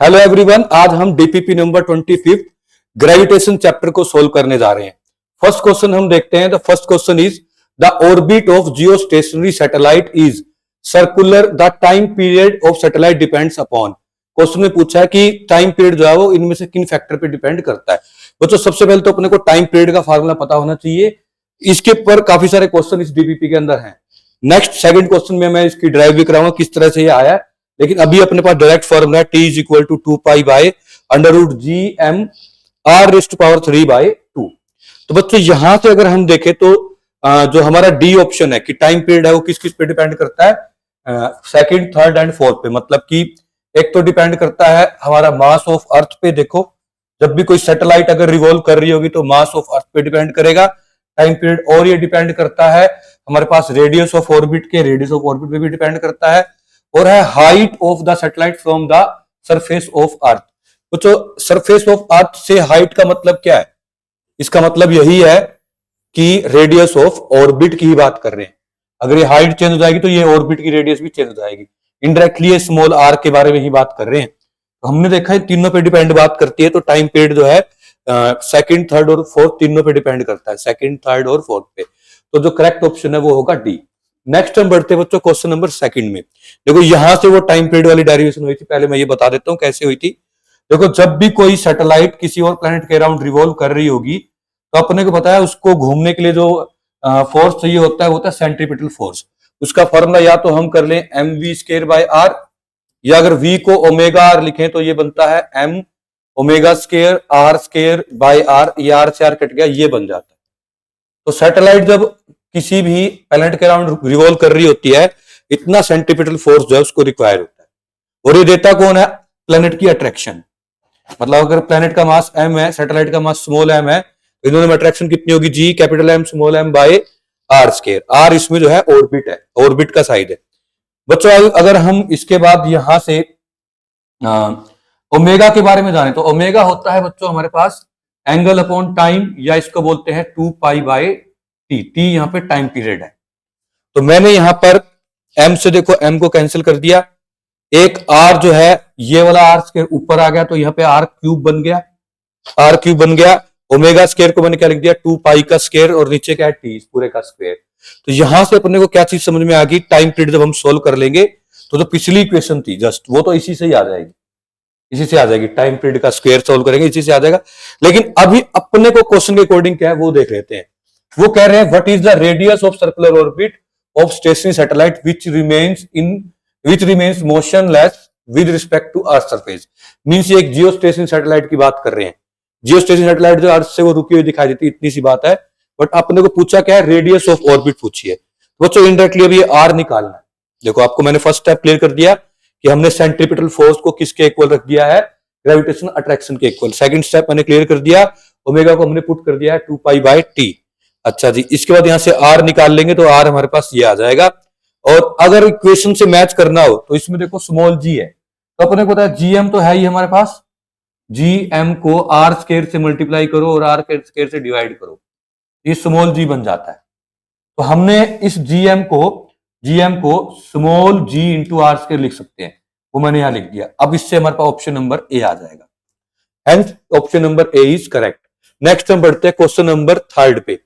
Hello everyone, आज हम DPP number 25 gravitation chapter को सोल्व करने जा रहे हैं। फर्स्ट क्वेश्चन हम देखते हैं। The first question is the orbit of geostationary satellite is circular, the time period of satellite depends upon. Question में पूछा है कि टाइम पीरियड जो है वो इनमें से किन फैक्टर पे डिपेंड करता है। बच्चों सबसे पहले तो अपने को टाइम पीरियड का फार्मूला पता होना चाहिए। इसके ऊपर काफी सारे क्वेश्चन इस डीपीपी के अंदर हैं। नेक्स्ट सेकंड क्वेश्चन में मैं इसकी ड्राइव भी कराऊंगा किस तरह से ये आया है, लेकिन अभी अपने पास डायरेक्ट फॉर्मूला है T is equal to 2 pi by under root G M R raise to power 3/2। तो बच्चों यहां से अगर हम देखें तो जो हमारा डी ऑप्शन है कि टाइम पीरियड है वो किस किस पे डिपेंड करता है, सेकंड, थर्ड एंड फोर्थ पे। मतलब कि एक तो डिपेंड करता है हमारा मास ऑफ अर्थ पे। देखो जब भी कोई सैटेलाइट अगर रिवॉल्व कर रही होगी तो मास ऑफ अर्थ पे डिपेंड करेगा टाइम पीरियड। और ये डिपेंड करता है हमारे पास रेडियस ऑफ ऑर्बिट के, रेडियस ऑफ ऑर्बिट पे भी डिपेंड करता है। और है height of the satellite from the surface of अर्थ। तो सरफेस ऑफ अर्थ से हाइट का मतलब क्या है? इसका मतलब यही है कि रेडियस ऑफ ऑर्बिट की ही बात कर रहे हैं। अगर ये हाइट चेंज हो जाएगी तो ये ऑर्बिट की रेडियस भी चेंज हो जाएगी। इनडायरेक्टली ये स्मॉल आर के बारे में ही बात कर रहे हैं। तो हमने देखा है तीनों पे डिपेंड बात करती है। तो टाइम पीरियड जो है सेकंड, थर्ड और फोर्थ तीनों पे डिपेंड करता है, सेकंड, थर्ड और फोर्थ पे। तो जो करेक्ट ऑप्शन है वो होगा डी। नेक्स्ट हम बढ़ते हैं बच्चों क्वेश्चन नंबर सेकंड में। देखो यहां से वो टाइम पीरियड वाली डेरिवेशन हुई थी, पहले मैं ये बता देता हूं कैसे हुई थी। देखो जब भी कोई सैटेलाइट किसी और प्लेनेट के अराउंड रिवॉल्व कर रही होगी तो अपने को पता है उसको घूमने के लिए जो फोर्स चाहिए होता है वो होता है सेंट्रीपिटल फोर्स। उसका फॉर्मूला या तो हम कर लें mv²/r, या अगर v को ओमेगा आर लिखें तो ये बनता है m ओमेगा²r²/r। ये r से r कट गया, ये बन जाता है। तो सैटेलाइट जब किसी भी प्लैनेट के अराउंड रिवॉल्व कर रही होती है इतना सेंट्रीपिटल फोर्स जो है उसको रिक्वायर होता है। और ये देता कौन है? प्लैनेट की अट्रैक्शन। मतलब अगर प्लैनेट का मास m है, सैटेलाइट का मास स्मॉल m है, तो इन्होंने अट्रैक्शन कितनी होगी? G capital M small m by r²। r इसमें जो है ऑर्बिट है, ऑर्बिट का साइड है। बच्चों अगर हम इसके बाद यहां से ओमेगा के बारे में जाने तो ओमेगा होता है बच्चों हमारे पास एंगल अपॉन टाइम, या इसको बोलते हैं 2 पाई/t। t यहां पे टाइम पीरियड है। तो मैंने यहां पर m से देखो m को कैंसिल कर दिया, एक r जो है ये वाला r स्क्वायर ऊपर आ गया तो यहां पे r³ बन गया, r³ बन गया। ओमेगा स्क्वायर को मैंने क्या लिख दिया? 2 पाई का स्क्वायर, और नीचे क्या है? t पूरे का स्क्वायर। तो यहां से अपने को क्या चीज समझ में आ गई? टाइम पीरियड जब हम सोल्व कर लेंगे तो जो पिछली इक्वेशन थी जस्ट वो तो इसी से ही आ जाएगी, इसी से आ जाएगी। टाइम पीरियड का स्क्वायर सोल्व करेंगे इसी से आ जाएगा। लेकिन अभी अपने को क्वेश्चन के अकॉर्डिंग क्या है वो देख लेते हैं। वो कह रहे हैं what is the radius of circular orbit of stationary satellite which remains motionless with respect to earth surface. Means ये एक जियो स्टेशनरी सैटेलाइट की बात कर रहे हैं। जियो स्टेशनरी सैटेलाइट जो अर्थ से वो रुकी हुई दिखाई देती है, इतनी सी बात है। बट अपने को पूछा क्या है? रेडियस ऑफ ऑर्बिट पूछी है। तो बच्चों इनडायरेक्टली अभी आर निकालना है। देखो आपको मैंने फर्स्ट स्टेप क्लियर कर दिया कि हमने सेंट्रीपिटल फोर्स को किसके इक्वल रख दिया है? ग्रेविटेशन अट्रैक्शन के इक्वल। सेकंड स्टेप मैंने क्लियर कर दिया, ओमेगा को हमने पुट कर दिया है 2 पाई/t। अच्छा जी, इसके बाद यहां से r निकाल लेंगे तो r हमारे पास ये आ जाएगा। और अगर इक्वेशन से मैच करना हो तो इसमें देखो स्मॉल g है, तो अपने को पता है gm तो है ही हमारे पास। gm को r² से मल्टीप्लाई करो और r² से डिवाइड करो, ये स्मॉल g बन जाता है। तो हमने इस gm को स्मॉल g इंटू r² लिख सकते हैं, वो मैंने यहां लिख दिया। अब इससे हमारे पास ऑप्शन नंबर ए आ जाएगा। Hence option number A is correct. Next हम बढ़ते हैं क्वेश्चन नंबर थर्ड पे।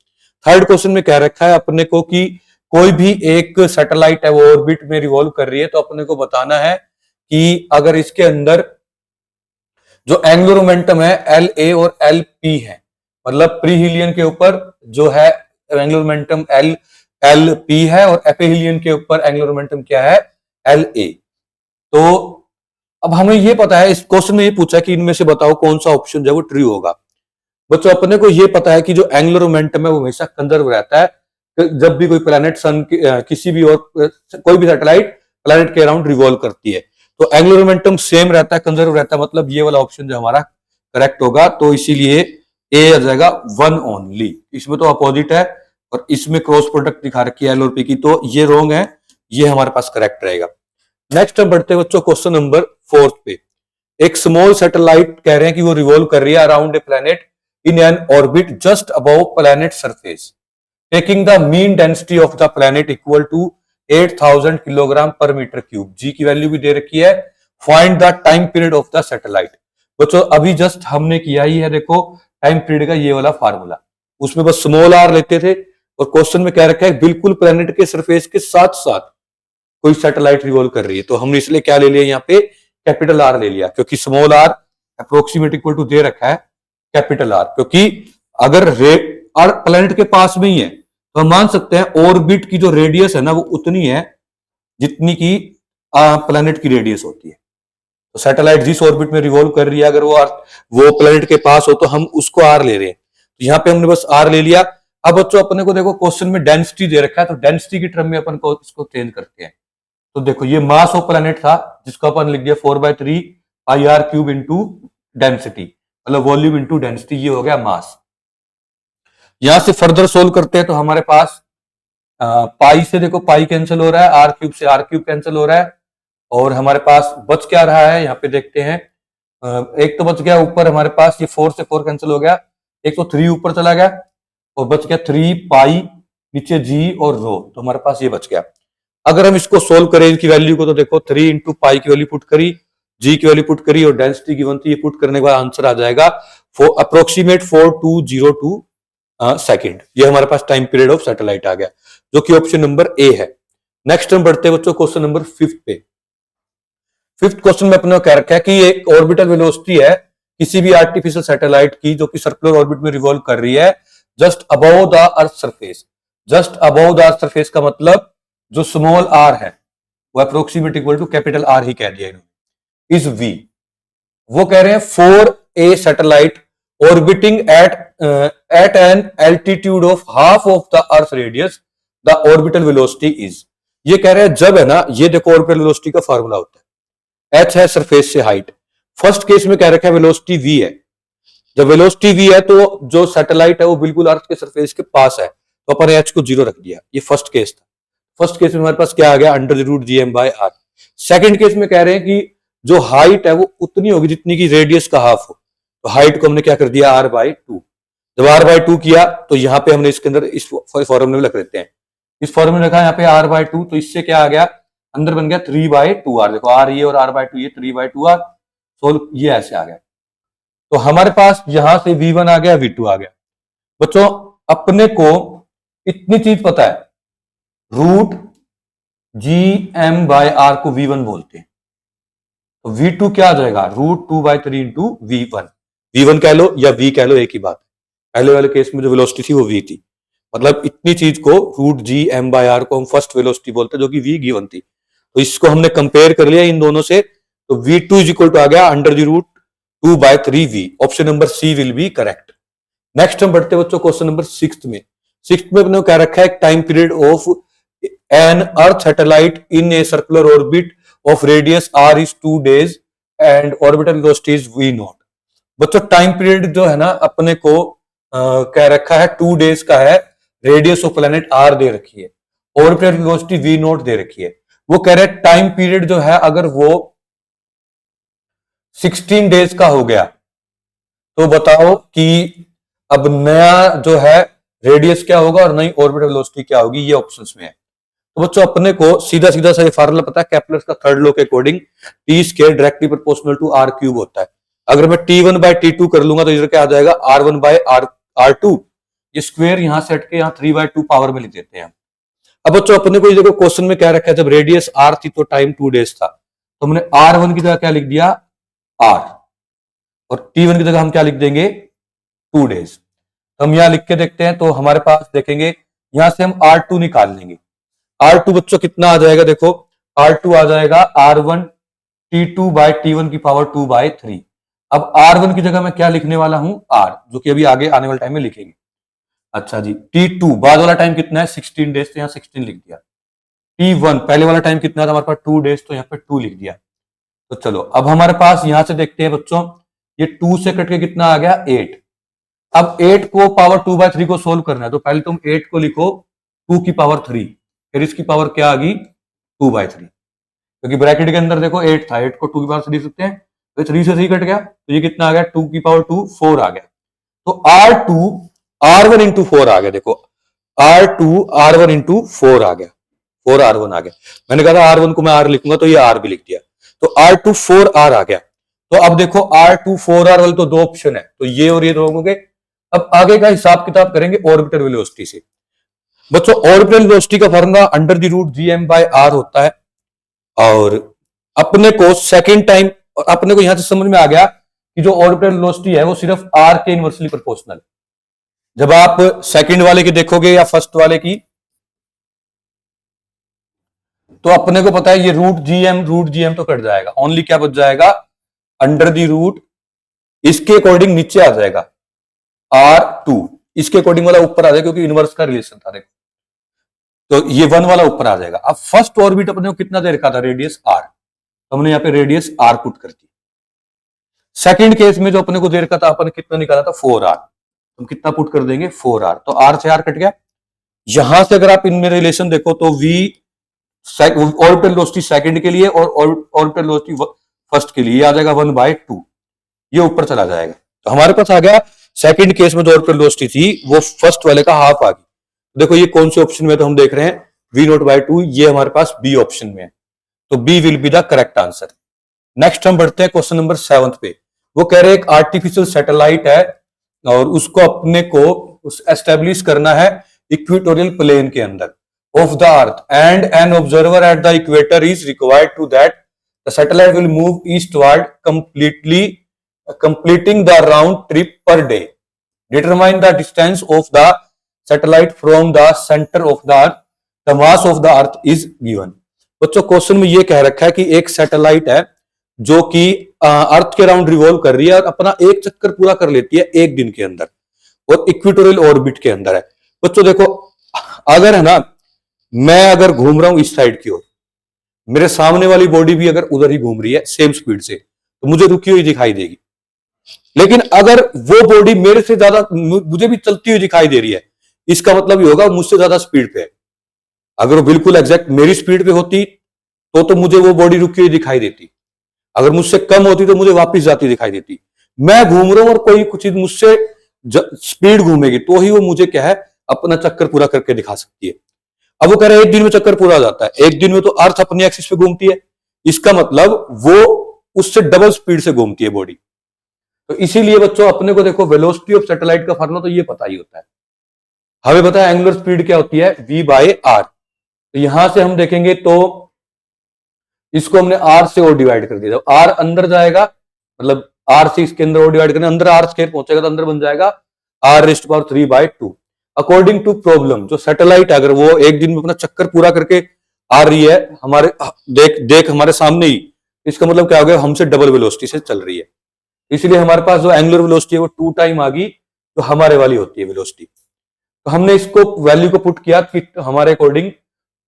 थर्ड क्वेश्चन में कह रखा है अपने को कि कोई भी एक सैटेलाइट है वो ऑर्बिट में रिवॉल्व कर रही है, तो अपने को बताना है कि अगर इसके अंदर जो एंगुलर मोमेंटम है LA और LP है, मतलब प्रीहिलियन के ऊपर जो है एंगुलर मोमेंटम LP है और एपिहिलियन के ऊपर एंगुलर मोमेंटम क्या है? LA। तो अब हमें ये पता है, इस क्वेश्चन में ये पूछा कि इनमें से बताओ कौन सा ऑप्शन जो है वो ट्रू होगा। बच्चों अपने को ये पता है कि जो एंगुलर मोमेंटम है वो हमेशा कंजर्व रहता है जब भी कोई प्लैनेट सन किसी भी और कोई भी सैटेलाइट प्लैनेट के अराउंड रिवॉल्व करती है, तो एंगुलर मोमेंटम सेम रहता है, कंजर्व रहता है। मतलब ये वाला ऑप्शन जो हमारा करेक्ट होगा। तो इसीलिए ए आ जाएगा 1 ओनली। इसमें तो अपोजिट है और इसमें क्रॉस प्रोडक्ट दिखा रखी है L और P की, तो ये रॉन्ग है, ये हमारे पास करेक्ट रहेगा। नेक्स्ट हम बढ़ते हैं बच्चों क्वेश्चन नंबर 4 पे। एक स्मॉल सैटेलाइट कह रहे हैं कि वो रिवॉल्व कर रही है around a planet in an orbit just above planet surface, taking the mean density of the planet equal to 8000 kilogram पर मीटर क्यूब। G की वैल्यू भी दे रखी है find the time period of the satellite. बच्चों अभी just हमने किया ही है, देखो टाइम पीरियड का ये वाला फार्मूला, उसमें बस स्मॉल आर लेते थे और क्वेश्चन में क्या रखा है, बिल्कुल प्लेनेट के सरफेस के साथ साथ कोई सैटेलाइट रिवॉल्व कर रही है, तो हमने इसलिए क्या ले लिया यहाँ पे, कैपिटल आर ले लिया, क्योंकि small R approximate equal to दे रखा है कैपिटल आर, क्योंकि अगर आर प्लेनेट के पास में ही है तो हम मान सकते हैं ऑर्बिट की जो रेडियस है ना वो उतनी है जितनी की प्लेनेट की रेडियस होती है। तो सैटेलाइट जिस ऑर्बिट में रिवॉल्व कर रही है, अगर वो प्लेनेट के पास हो तो हम उसको आर ले रहे हैं, तो यहाँ पे हमने बस आर ले लिया। अब बच्चों अपने को देखो क्वेश्चन में डेंसिटी दे रखा है, तो डेंसिटी की टर्म में अपन को इसको चेंज करते हैं। तो देखो ये मास ऑफ प्लेनेट था जिसको अपन लिख दिया 4/3 पाई आर क्यूब इंटू डेंसिटी, मतलब वॉल्यूम इंटू डेंसिटी, ये हो गया मास। यहां से फर्दर सोल्व करते हैं तो हमारे पास पाई से देखो पाई कैंसिल हो रहा है, आर क्यूब से आर क्यूब कैंसिल हो रहा है, और हमारे पास बच क्या रहा है यहाँ पे देखते हैं, एक तो बच गया ऊपर हमारे पास, ये 4 से 4 कैंसिल हो गया, एक तो 3 ऊपर चला गया और बच गया 3 पाई, नीचे जी और रो, तो हमारे पास ये बच गया। अगर हम इसको सोल्व करें इनकी वैल्यू को, तो देखो 3 इंटू पाई की वैल्यू पुट करी, जी की वैल्यू पुट करी और डेंसिटी गिवन थी, ये पुट करने के बाद आंसर आ जाएगा अप्रोक्सीमेट 4202 सेकेंड। ये हमारे पास टाइम पीरियड ऑफ सैटेलाइट आ गया, जो कि ऑप्शन नंबर ए है। नेक्स्ट हम बढ़ते हैं बच्चों क्वेश्चन नंबर 5 पे। 5th क्वेश्चन में अपने कह रखा है कि एक ऑर्बिटल वेलोसिटी है किसी भी आर्टिफिशियल सैटेलाइट की जो कि सर्कुलर ऑर्बिट में रिवॉल्व कर रही है just above the earth surface. Just above the earth surface का मतलब जो स्मॉल आर है वो approximate equal to capital R ही कह दिया इन्होंने, इज वी। वो कह रहे हैं for a satellite orbiting at an altitude of half of the earth radius the orbital velocity is. ये कह रहे हैं जब है ना, ये देखो ऑर्बिटल वेलोसिटी का फार्मूला होता है, एच है सरफेस से हाइट, फर्स्ट केस में कह रखा है वेलोसिटी वी है, जब वेलोसिटी वी है तो जो सैटेलाइट है वो बिल्कुल अर्थ के सरफेस के पास है, तो अपन एच को 0 रख दिया, ये फर्स्ट केस था। फर्स्ट केस में हमारे पास क्या आ गया, √gm/r। सेकंड केस में कह रहे हैं कि जो हाइट है वो उतनी होगी जितनी की रेडियस का हाफ हो, तो हाइट को हमने क्या कर दिया r/2। जब r/2 किया तो यहाँ पे हमने इसके अंदर इस फॉर्मूले में रख देते हैं, इस फॉर्मूले में रखा यहाँ पे r/2, तो इससे क्या आ गया, अंदर बन गया 3/2r। देखो r ये और r/2 ये 3/2r, सोल्व ये ऐसे आ गया। तो हमारे पास यहां से v1 आ गया, v2 आ गया। बच्चों अपने को इतनी चीज पता है, √gm/r को v1 बोलते हैं, तो v2 क्या आ जाएगा, √2/3 इंटू v1। v1 कह लो या v कह लो, एक ही बात है। पहले वाले केस में जो वेलोसिटी थी वो v थी, मतलब इतनी चीज को √gm/r को हम फर्स्ट वेलोसिटी बोलते हैं जो कि v गिवन थी, तो इसको हमने कंपेयर कर लिया इन दोनों से, तो v2 इज इक्वल टू आ गया √2/3v। Option number C will be correct. Next हम बढ़ते बच्चों क्वेश्चन नंबर 6 में। 6 में अपने क्या रखा है, time period of an earth satellite in a circular orbit of radius r is 2 days and orbital velocity is v0। बच्चों टाइम पीरियड जो है ना अपने को कह रखा है 2 days का है, रेडियस ऑफ प्लेनेट r दे रखी है, ऑर्बिटल वेलोसिटी v0 दे रखी है। वो कह रहे हैं टाइम पीरियड जो है अगर वो 16 days का हो गया तो बताओ कि अब नया जो है रेडियस क्या होगा और नई ऑर्बिटल वेलोसिटी क्या होगी, ये ऑप्शंस में है। तो बच्चों अपने को सीधा सीधा सा ये फार्मूला पता है, केपलर का थर्ड लॉ के according t² directly proportional to r³ होता है। अगर मैं t1/t2 कर लूंगा तो इधर क्या आ जाएगा, r1/r2, ये स्क्वायर यहां से हटके यहाँ 3/2 पावर में लिख देते हैं। अब बच्चों अपने को देखो क्वेश्चन में क्या रखा है, जब रेडियस r थी तो टाइम 2 days था, तो हमने r1 की जगह क्या लिख दिया r, और t1 की जगह हम क्या लिख देंगे 2 days। तो हम यहां लिख के देखते हैं, तो हमारे पास देखेंगे यहां से हम r2 निकाल लेंगे। r2 बच्चों कितना आ जाएगा, देखो r2 आ जाएगा r1 t2/t1 की पावर 2/3। अब r1 की जगह मैं क्या लिखने वाला हूं r, जो कि अभी आगे आने वाले टाइम में लिखेंगे। अच्छा जी, t2 बाद वाला टाइम कितना है 16 days, तो यहाँ 16 लिख दिया। t1 पहले वाला टाइम कितना था हमारे पास 2 days, तो यहाँ पे 2 लिख दिया। तो चलो अब हमारे पास यहां से देखते हैं बच्चों, ये 2 से कट के कितना आ गया 8। अब 8 को पावर 2/3 को सोल्व करना है, तो पहले तुम 8 को लिखो 2 की पावर 3, फिर इसकी पावर क्या आ गई 2/3, क्योंकि ब्रैकेट के अंदर देखो 8 था, 8 को 2 की पावर 3 सकते हैं, तो 3 से 3 कट गया, तो ये कितना आ गया 2 की पावर 2 4 आ गया। तो r1 इंटू 4 आ गया, देखो r1 इंटू 4 आ गया, 4r1 आ गया। मैंने कहा था r1 को मैं r लिखूंगा, तो ये r भी लिख दिया। तो R2 4R आ गया। तो अब देखो R2 4R वाले तो दो ऑप्शन है, तो ये और ये हो गए। अब आगे का हिसाब किताब करेंगे ऑर्बिटर वेलोसिटी से। बच्चों ऑर्बिटल वेलोसिटी का formula under the root GM by R होता है, और अपने को सेकेंड टाइम अपने को यहां से समझ में आ गया कि जो ऑर्बिटल वेलोसिटी है वो सिर्फ आर के इनवर्सली प्रोपोर्शनल है। जब आप सेकंड वाले की देखोगे या फर्स्ट वाले की, तो अपने को पता है ये रूट जी एम तो कट जाएगा, ओनली क्या बच जाएगा, अंडर दी रूट, इसके अकॉर्डिंग नीचे आ जाएगा R2, इसके अकॉर्डिंग वाला ऊपर आ जाएगा क्योंकि इनवर्स का रिलेशन था देखो, तो ये 1 वाला ऊपर आ जाएगा। अब फर्स्ट ऑर्बिट अपने को कितना दे रखा था, रेडियस R, तो हमने यहाँ पे रेडियस R पुट कर दी। सेकंड केस में जो अपने को दे रखा था, अपने कितना निकाला था 4R, हम कितना पुट कर देंगे 4R, तो R से R कट गया। यहां से अगर आप इनमें रिलेशन देखो तो V ऑर्बिटल वेलोसिटी सेकंड के लिए और ऑर्बिटल वेलोसिटी फर्स्ट के लिए आ जाएगा 1/2, ये ऊपर चला जाएगा। तो हमारे पास आ गया सेकंड केस में जो ऑर्बिटल वेलोसिटी थी वो फर्स्ट वाले का हाफ आ गई। देखो ये कौन से ऑप्शन में, तो हम देख रहे हैं V0/2, ये हमारे पास बी ऑप्शन में है, तो B will be the correct answer. Next हम बढ़ते हैं क्वेश्चन नंबर 7 पे। वो कह रहे हैं एक आर्टिफिशियल सैटेलाइट है और उसको अपने को एस्टेब्लिश करना है इक्वेटोरियल प्लेन के अंदर of the earth, and an observer at the equator is required to that the satellite will move eastward completing the round trip per day. Determine the distance of the satellite from the center of the earth. The mass of the earth is given. बच्चों question में ये कह रखा है कि एक satellite है जो कि अर्थ के राउंड रिवॉल्व कर रही है और अपना एक चक्कर पूरा कर लेती है एक दिन के अंदर, और इक्वेटोरियल ऑर्बिट के अंदर है। बच्चों देखो, अगर है ना, मैं अगर घूम रहा हूं इस साइड की ओर, मेरे सामने वाली बॉडी भी अगर उधर ही घूम रही है सेम स्पीड से, तो मुझे रुकी हुई दिखाई देगी। लेकिन अगर वो बॉडी मेरे से ज्यादा, मुझे भी चलती हुई दिखाई दे रही है, इसका मतलब ये होगा मुझसे ज्यादा स्पीड पे है। अगर वो बिल्कुल एग्जैक्ट मेरी स्पीड पे होती तो मुझे वो बॉडी रुकी हुई दिखाई देती, अगर मुझसे कम होती तो मुझे वापस जाती दिखाई देती। मैं घूम रहा हूं और कोई कुछ मुझसे स्पीड घूमेगी तो ही वो मुझे क्या है, अपना चक्कर पूरा करके दिखा सकती है। अब वो कह रहे हैं एक दिन में चक्कर पूरा हो जाता है, एक दिन में तो अर्थ अपनी एक्सिस पे घूमती है, इसका मतलब वो उससे डबल स्पीड से घूमती है बॉडी। तो इसीलिए बच्चों अपने को देखो वेलोसिटी ऑफ सैटेलाइट का फॉर्मूला तो ये पता ही होता है। हमें पता है एंगुलर स्पीड क्या होती है, V/R। तो यहां से हम देखेंगे तो इसको हमने R से और डिवाइड कर दिया, R अंदर जाएगा, मतलब R से इसके अंदर और डिवाइड करने, अंदर R स्क्वायर पहुंचेगा तो अंदर बन जाएगा R⁻³ अकॉर्डिंग टू प्रॉब्लम। जो सैटेलाइट अगर वो एक दिन में अपना चक्कर पूरा करके आ रही है हमारे देख हमारे सामने ही, इसका मतलब क्या हो गया, हमसे डबल वेलोसिटी से चल रही है, इसलिए हमारे पास जो एंगुलर वेलोसिटी है वो 2 टाइम आ गई, तो हमारे वाली होती है वेलोसिटी। तो हमने इसको वैल्यू को पुट किया कि हमारे according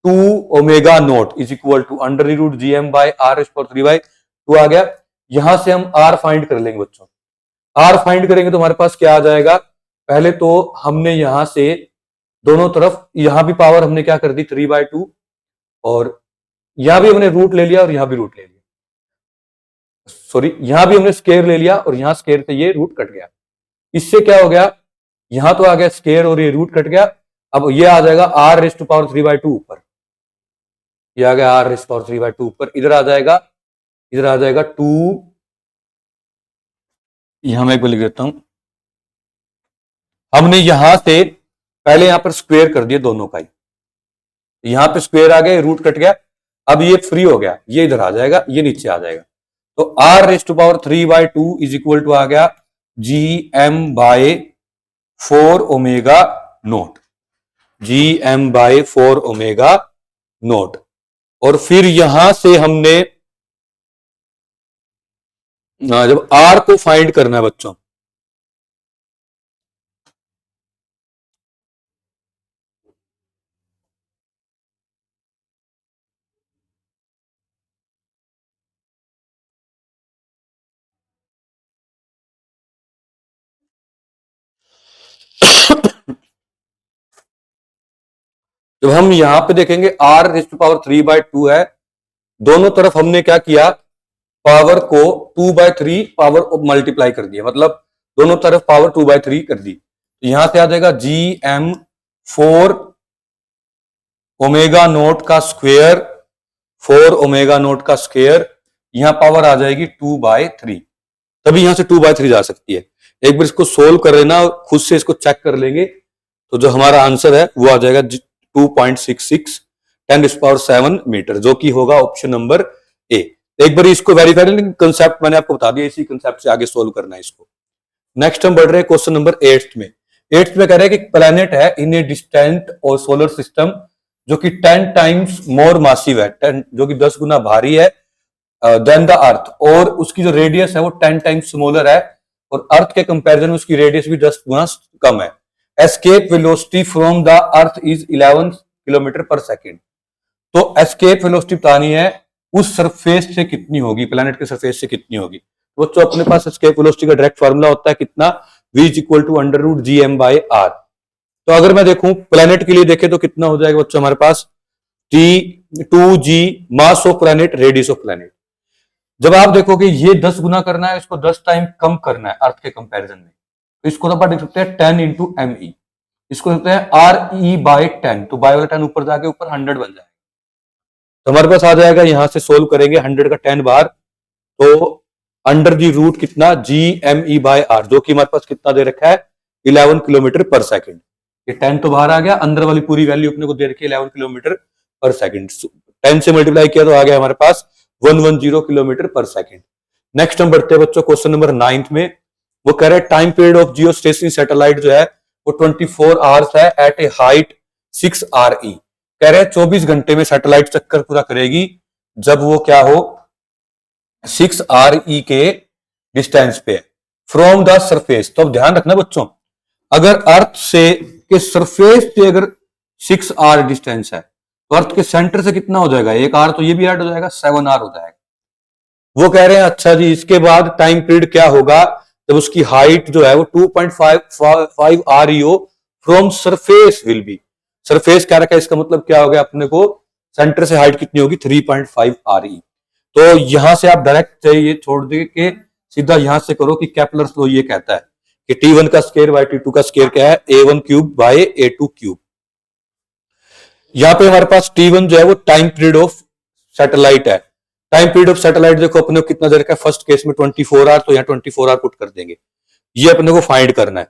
2ω0 is equal to √GM/R⁻³ आ गया। यहां से हम R फाइंड कर लेंगे बच्चों। R फाइंड करेंगे तो हमारे पास क्या आ जाएगा, पहले तो हमने यहां से दोनों तरफ, यहां भी पावर हमने क्या कर दी 3/2, और यहां भी हमने रूट ले लिया और यहां भी रूट ले लिया, सॉरी यहां भी हमने स्केयर ले लिया और यहां स्केयर से ये रूट कट गया। इससे क्या हो गया, यहां तो आ गया स्केयर और ये रूट कट गया। अब ये आ जाएगा R⁻³ ऊपर, ये आ गया R⁻³ ऊपर, इधर आ जाएगा 2, यहां मैं एक बार लिख देता हूं। हमने यहां से पहले यहां पर स्क्वायर कर दिया दोनों का ही, यहां पे स्क्वायर आ गया, रूट कट गया, अब ये फ्री हो गया, ये इधर आ जाएगा, ये नीचे आ जाएगा। तो R⁻³ इज इक्वल टू आ गया Gm/4ω0, Gm/4ω0। और फिर यहां से हमने जब R को फाइंड करना है बच्चों, जब हम यहां पे देखेंगे R⁻³ है, दोनों तरफ हमने क्या किया, पावर को 2/3 पावर मल्टीप्लाई कर दिया, मतलब दोनों तरफ पावर 2/3 कर दी। तो यहां से आ जाएगा Gm/4ω0 का स्क्वायर, 4ω0 का स्क्वायर यहाँ पावर आ जाएगी 2/3, तभी यहां से 2/3 जा सकती है। एक बार इसको सोल्व कर लेना और खुद से इसको चेक कर लेंगे तो जो हमारा आंसर है वो आ जाएगा 2.66 10⁷ मीटर, जो कि होगा ऑप्शन नंबर ए। एक बार इसको वेरीफाई करने कंसेप्ट मैंने आपको बता दिया, इसी कंसेप्ट से आगे सोल्व करना है इसको। नेक्स्ट हम बढ़ रहे हैं क्वेश्चन नंबर 8 में। 8 में कह रहे हैं कि प्लैनेट है इन ए डिस्टेंट और सोलर सिस्टम जो कि 10 टाइम्स मोर मासिव है, 10 जो कि 10 गुना भारी है देन द अर्थ, और उसकी जो रेडियस है वो 10 टाइम्स स्मॉलर है, और अर्थ के कंपैरिजन में उसकी रेडियस भी 10 गुना कम है। Escape velocity from the earth is 11 kilometre पर सेकेंड। तो एस्केप वेलोसिटी बतानी है उस सरफेस से कितनी होगी, प्लैनेट के सरफेस से कितनी होगी। तो बच्चों अपने पास एस्केप वेलोसिटी का डायरेक्ट फार्मूला होता है कितना, v इक्वल टू √gm/r। तो अगर मैं देखूं प्लैनेट के लिए देखें तो कितना हो जाएगा बच्चों हमारे पास T2g mass of planet radius of planet. जब आप देखोगे ये 10 गुना करना है, इसको 10 टाइम कम करना है अर्थ के कंपैरिजन में, तो इसको तो आप लिख सकते हैं 10 इंटू ME, इसको लिखते हैं RE/10, तो बाय वाला 10 ऊपर जाके ऊपर 100 बन जाएगा। तो हमारे पास आ जाएगा, यहां से सोल्व करेंगे 100 का 10 बार, तो अंडर दी रूट कितना GME/r, जो कि हमारे पास कितना दे रखा है 11 किलोमीटर पर सेकेंड। ये 10 तो बाहर आ गया, अंदर वाली पूरी वैल्यू अपने को दे रखी है 11 किलोमीटर पर सेकेंड। 10 से मल्टीप्लाई किया तो आ गया हमारे पास 110 किलोमीटर पर सेकेंड। नेक्स्ट हम बढ़ते हैं बच्चों क्वेश्चन नंबर 9 में। वो कह रहे हैं time period of Jio stationery satellite जो है वो 24 आवर्स है एट ए हाइट 6 RE। कह रहे हैं 24 घंटे में सैटेलाइट चक्कर पूरा करेगी जब वो क्या हो 6 RE के डिस्टेंस पे फ्रॉम द सरफेस। तो अब ध्यान रखना बच्चों, अगर अर्थ से के सरफेस से अगर 6 R डिस्टेंस है तो अर्थ के सेंटर से कितना हो जाएगा, 1 R, तो ये भी ऐड हो जाएगा 7 R हो जाएगा। वो कह रहे हैं अच्छा जी इसके बाद टाइम पीरियड क्या होगा जब उसकी हाइट जो है वो 2.5 RE हो from surface will be. Surface क्या रखा है, इसका मतलब क्या हो गया अपने को सेंटर से हाइट कितनी होगी 3.5 RE। तो यहां से आप डायरेक्ट ये छोड़ दे के सीधा यहां से करो कि केपलर्स लॉ ये कहता है कि T1 का स्क्वायर बाय T2 का स्क्वायर क्या है A1 cube by A2 cube. यहां पे हमारे पास T1 जो है वो टाइम पीरियड ऑफ सैटेलाइट है। टाइम पीरियड ऑफ सैटेलाइट देखो अपने को कितना दे रखा है, फर्स्ट केस में 24 आवर, तो यहाँ 24 आवर पुट कर देंगे, ये अपने को फाइंड करना है।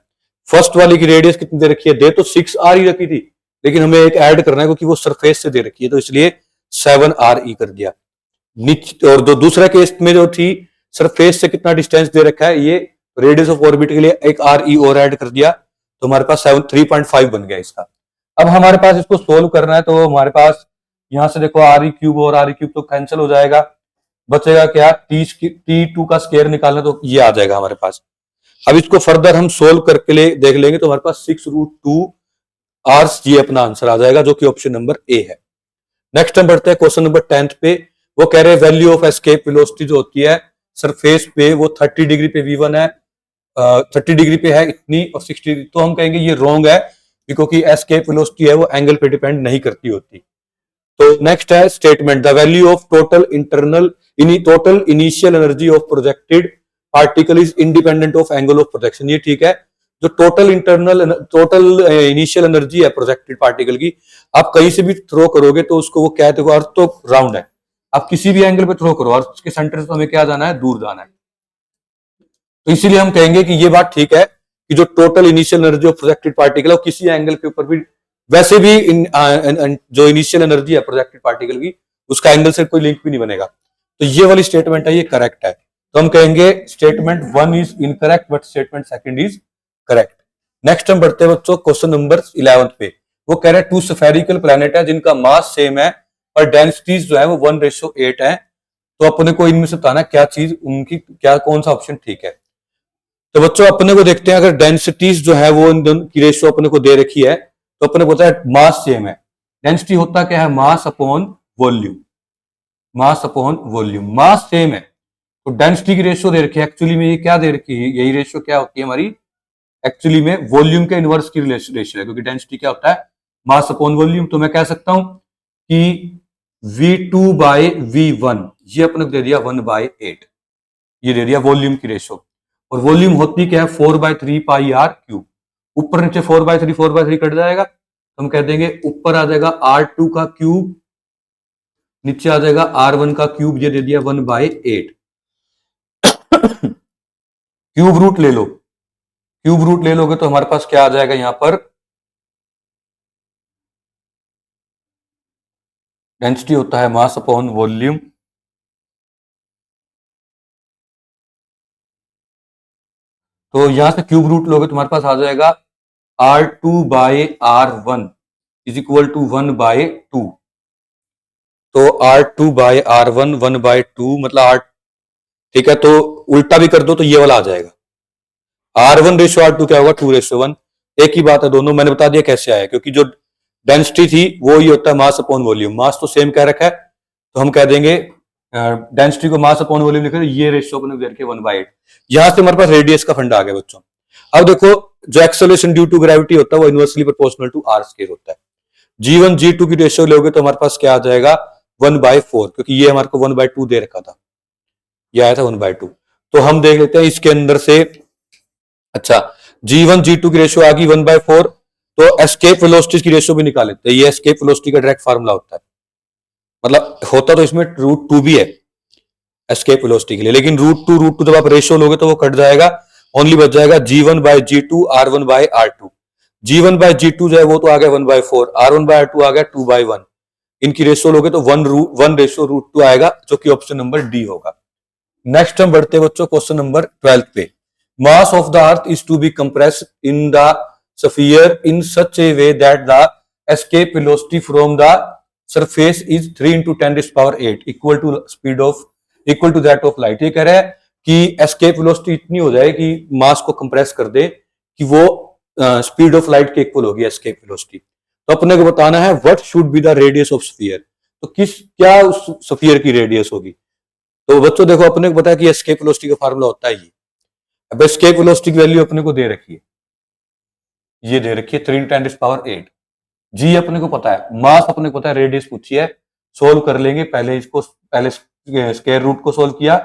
फर्स्ट वाली की रेडियस कितनी दे रखी है, दे तो 6 R ही रखी थी लेकिन हमें एक ऐड करना है क्योंकि वो सरफेस से दे रखी है, तो इसलिए 7 RE कर दिया। और जो दूसरा केस में जो थी सरफेस से कितना डिस्टेंस दे रखा है, ये रेडियस ऑफ ऑर्बिट के लिए एक RE और ऐड कर दिया, तो हमारे पास 3.5 बन गया इसका। अब हमारे पास इसको सोल्व करना है, तो हमारे पास यहां से देखो RE क्यूब और RE क्यूब तो कैंसिल हो जाएगा, बचेगा क्या T2 का स्क्वायर निकालना, तो ये आ जाएगा हमारे पास। अब इसको फर्दर हम सोल्व करके देख लेंगे तो हमारे पास 6√2 आवर्स ये अपना आंसर आ जाएगा, जो कि ऑप्शन नंबर ए है। नेक्स्ट हम बढ़ते हैं क्वेश्चन नंबर 10 पे। वो कह रहे हैं वैल्यू ऑफ एस्केप वेलोसिटी जो होती है सरफेस पे वो 30 डिग्री पे V1 है, 30 डिग्री पे है इतनी, और 60 डिग्री, तो हम कहेंगे ये रॉन्ग है क्योंकि एस्केप वेलोसिटी है वो एंगल पे डिपेंड नहीं करती होती। तो नेक्स्ट है statement the value of total initial energy of projected particle is independent of angle of projection. ये ठीक है, जो टोटल इनिशियल एनर्जी है प्रोजेक्टेड पार्टिकल की, आप कहीं से भी थ्रो करोगे तो उसको वो क्या है, अर्थ तो राउंड है, आप किसी भी एंगल पे थ्रो करो अर्थ के सेंटर से हमें क्या जाना है, दूर जाना है। तो इसीलिए हम कहेंगे कि ये बात ठीक है कि जो total initial energy of projected particle है किसी एंगल के ऊपर भी, वैसे भी जो इनिशियल एनर्जी है प्रोजेक्टेड पार्टिकल की उसका एंगल से कोई लिंक भी नहीं बनेगा। तो ये वाली स्टेटमेंट है ये करेक्ट है, तो हम कहेंगे statement 1 is incorrect but statement 2 is correct. Next हम बढ़ते हैं बच्चों क्वेश्चन नंबर 11 पे। वो कह रहे हैं 2 स्फेरिकल प्लैनेट है जिनका मास सेम है और डेंसिटीज जो है वो 1:8 है, तो अपने को इनमें से बताना क्या चीज उनकी क्या कौन सा ऑप्शन ठीक है। तो बच्चों अपने को देखते हैं, अगर डेंसिटीज जो है वो इन दोनों की रेशियो अपने को दे रखी है तो अपने को पता है मास सेम है। डेंसिटी होता क्या है, mass upon volume, mass upon volume, mass same है तो डेंसिटी की रेशियो दे रखी है। एक्चुअली में ये क्या दे रखी है, यही रेशियो क्या होती है हमारी, एक्चुअली में वॉल्यूम के इनवर्स की रेशियो है, क्योंकि डेंसिटी क्या होता है, मास अपॉन वॉल्यूम। तो मैं कह सकता हूं कि V2/V1 ये अपने को दे दिया 1/8, ये दे दिया वॉल्यूम की रेशियो, और वॉल्यूम होती क्या है 4/3 पाई R क्यूब। ऊपर नीचे 4/3 कट जाएगा, तो हम कह देंगे ऊपर आ जाएगा R2 का क्यूब नीचे आ जाएगा R1 का क्यूब, ये दे दिया 1/8। क्यूब रूट ले लो, क्यूब रूट ले लोगे तो हमारे पास क्या आ जाएगा यहां पर, डेंसिटी होता है मास अपॉन वॉल्यूम। तो यहां से क्यूब रूट लोगे तुम्हारे पास आ जाएगा R2/R1 इज इक्वल टू 1/2। तो R2/R1 1/2 मतलब R, ठीक है, तो उल्टा भी कर दो तो ये वाला आ जाएगा। R1:R2 क्या होगा, 2:1। एक ही बात है दोनों, मैंने बता दिया कैसे आया, क्योंकि जो डेंसिटी थी वो ही होता है मास अपॉन वॉल्यूम। मास तो सेम कह रखा है तो हम कह देंगे डेंसिटी को मास अपॉन वॉल्यूम लिखे, ये रेशियो अपने देर के 1/8। यहां से हमारे पास रेडियस का फंडा आ गया बच्चों। अब देखो जो एक्सेलरेशन ड्यू टू ग्रेविटी होता है वो inversely proportional to R square होता है। G1 G2 की रेशियो लोगे तो हमारे पास क्या आ जाएगा 1/4, क्योंकि ये हमारे को 1/2 दे रखा था, ये आया था 1/2। तो हम देख लेते हैं इसके अंदर से, अच्छा G1 G2 की रेशियो आ गई 1/4, तो एस्केप वेलोसिटी की रेशियो भी निकाल लेते हैं। ये एस्केप वेलोसिटी का डायरेक्ट फार्मूला होता है, मतलब होता तो इसमें √2 भी है एस्केप वेलोसिटी के लिए, लेकिन √2 जब आप रेशियो लोगे तो वो कट जाएगा, ओनली बच जाएगा G1/G2 R1/R2। G1/G2 जो है वो तो आ गया 1/4, R1/R2 आ गया 2/1। इनकी रेशियो लोगे तो 1:√2 आएगा, जो कि ऑप्शन नंबर डी होगा। नेक्स्ट हम बढ़ते हैं बच्चों क्वेश्चन नंबर 12 पे। Mass of the earth is to be compressed in the sphere in such a way that the escape velocity from the surface is 3 × 10⁸ equal to speed of equal to that of light. ये कह रहा है कि escape velocity इतनी हो जाए कि मास को कंप्रेस कर दे कि वो स्पीड ऑफ लाइट के इक्वल होगी एस्केप वेलोसिटी। तो अपने को बताना है what should be the radius of sphere, तो क्या उस स्फीयर की रेडियस होगी। तो बच्चों देखो अपने को पता है कि एस्केप वेलोसिटी का फार्मूला होता है ये। अब एस्केप वेलोसिटी की वैल्यू अपने को दे रखी है, ये दे रखी है 3 × 10⁸। जी अपने को पता है, मास अपने को पता है, रेडियस पूछी है, सोल्व कर लेंगे। पहले इसको, पहले स्क्वायर रूट को सोल्व किया,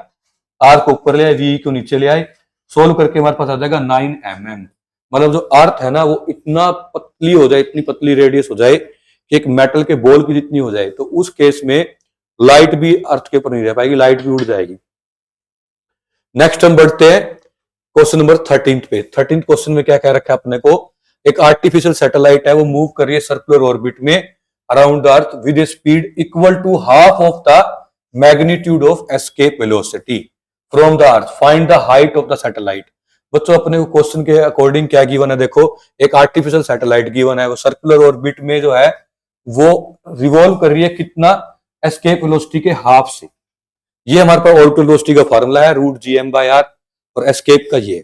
आर को ऊपर ले आए, वी को नीचे ले आए, सोल्व करके हमारे पास आ जाएगा 9 mm। मतलब जो अर्थ है ना वो इतना पतली हो जाए, इतनी पतली रेडियस हो जाए कि एक मेटल के बॉल की जितनी हो जाए, तो उस केस में लाइट भी अर्थ के ऊपर नहीं रह पाएगी, लाइट भी उड़ जाएगी। नेक्स्ट हम बढ़ते हैं क्वेश्चन नंबर 13 पे। 13 क्वेश्चन में क्या कह रखा है अपने को, एक आर्टिफिशियल सैटेलाइट है, वो मूव कर रही है सर्कुलर ऑर्बिट में around the earth with a speed equal to half of the magnitude of escape velocity from the earth, find the height of the satellite. बच्चों अपने को क्वेश्चन के अकॉर्डिंग क्या गिवन है, देखो एक आर्टिफिशियल सैटेलाइट गिवन है, वो सर्कुलर ऑर्बिट में जो है वो रिवॉल्व कर रही है कितना, एस्केप वेलोसिटी के हाफ से। ये हमारे पास ऑर्बिटल वेलोसिटी का फार्मूला है √Gm/r, और एस्केप का ये।